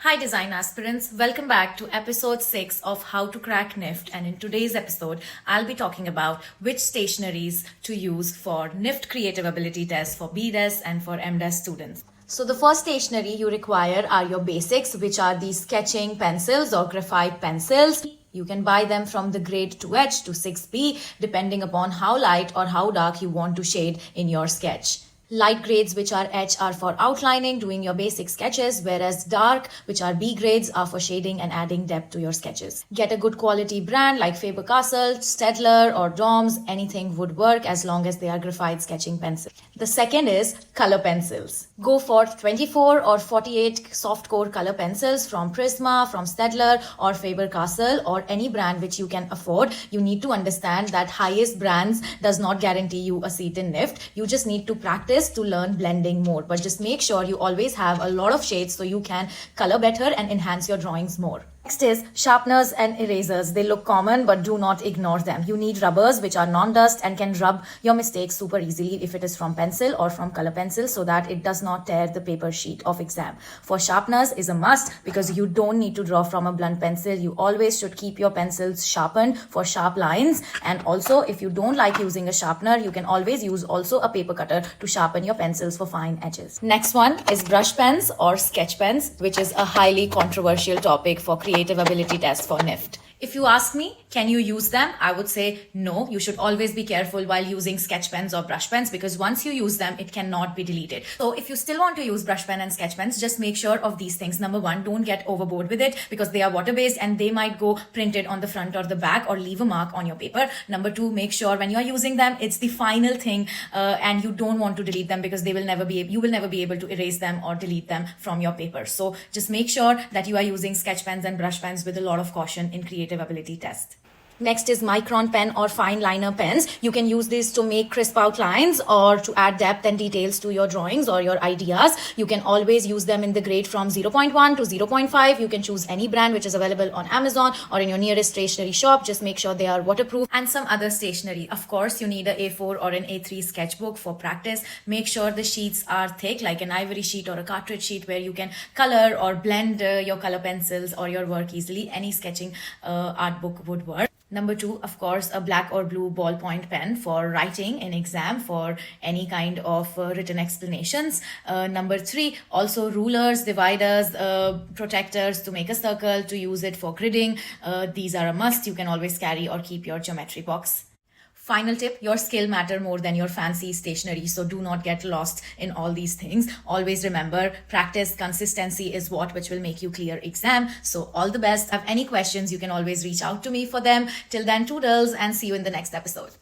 Hi design aspirants, welcome back to episode 6 of How to Crack NIFT, and in today's episode I'll be talking about which stationaries to use for NIFT creative ability tests for BDES and for MDES students. So the first stationery you require are your basics, which are these sketching pencils or graphite pencils. You can buy them from the grade 2H to 6B depending upon how light or how dark you want to shade in your sketch. Light grades, which are H, are for outlining, doing your basic sketches, whereas dark, which are B grades, are for shading and adding depth to your sketches. Get a good quality brand like Faber-Castell, Staedtler or Doms. Anything would work as long as they are graphite sketching pencils. The second is color pencils. Go for 24 or 48 soft core color pencils from Prisma, from Staedtler or Faber-Castell or any brand which you can afford. You need to understand that highest brands does not guarantee you a seat in NIFT. You just need to practice to learn blending more, but just make sure you always have a lot of shades so you can color better and enhance your drawings more. Next is sharpeners and erasers. They look common, but do not ignore them. You need rubbers which are non-dust and can rub your mistakes super easily if it is from pencil or from color pencil, so that it does not tear the paper sheet of exam. For sharpeners is a must because you don't need to draw from a blunt pencil. You always should keep your pencils sharpened for sharp lines, and also if you don't like using a sharpener, you can always use also a paper cutter to sharpen your pencils for fine edges. Next one is brush pens or sketch pens, which is a highly controversial topic for creative ability test for NIFT. If you ask me, can you use them? I would say no. You should always be careful while using sketch pens or brush pens because once you use them, it cannot be deleted. So if you still want to use brush pen and sketch pens, just make sure of these things. Number one, don't get overboard with it because they are water-based and they might go printed on the front or the back or leave a mark on your paper. Number two, make sure when you're using them, it's the final thing and you don't want to delete them because you will never be able to erase them or delete them from your paper. So just make sure that you are using sketch pens and brush pens with a lot of caution in creative ability test. Next is micron pen or fine liner pens. You can use this to make crisp outlines or to add depth and details to your drawings or your ideas. You can always use them in the grade from 0.1 to 0.5. You can choose any brand which is available on Amazon or in your nearest stationery shop. Just make sure they are waterproof. And some other stationery. Of course, you need an A4 or an A3 sketchbook for practice. Make sure the sheets are thick, like an ivory sheet or a cartridge sheet where you can color or blend your color pencils or your work easily. Any sketching art book would work. Number two, of course, a black or blue ballpoint pen for writing in exam for any kind of written explanations. Number three, also rulers, dividers, protectors to make a circle, to use it for gridding. These are a must. You can always carry or keep your geometry box. Final tip, your skill matter more than your fancy stationery, so do not get lost in all these things. Always remember, practice, consistency is what which will make you clear exam. So all the best. If you have any questions, you can always reach out to me for them. Till then, toodles and see you in the next episode.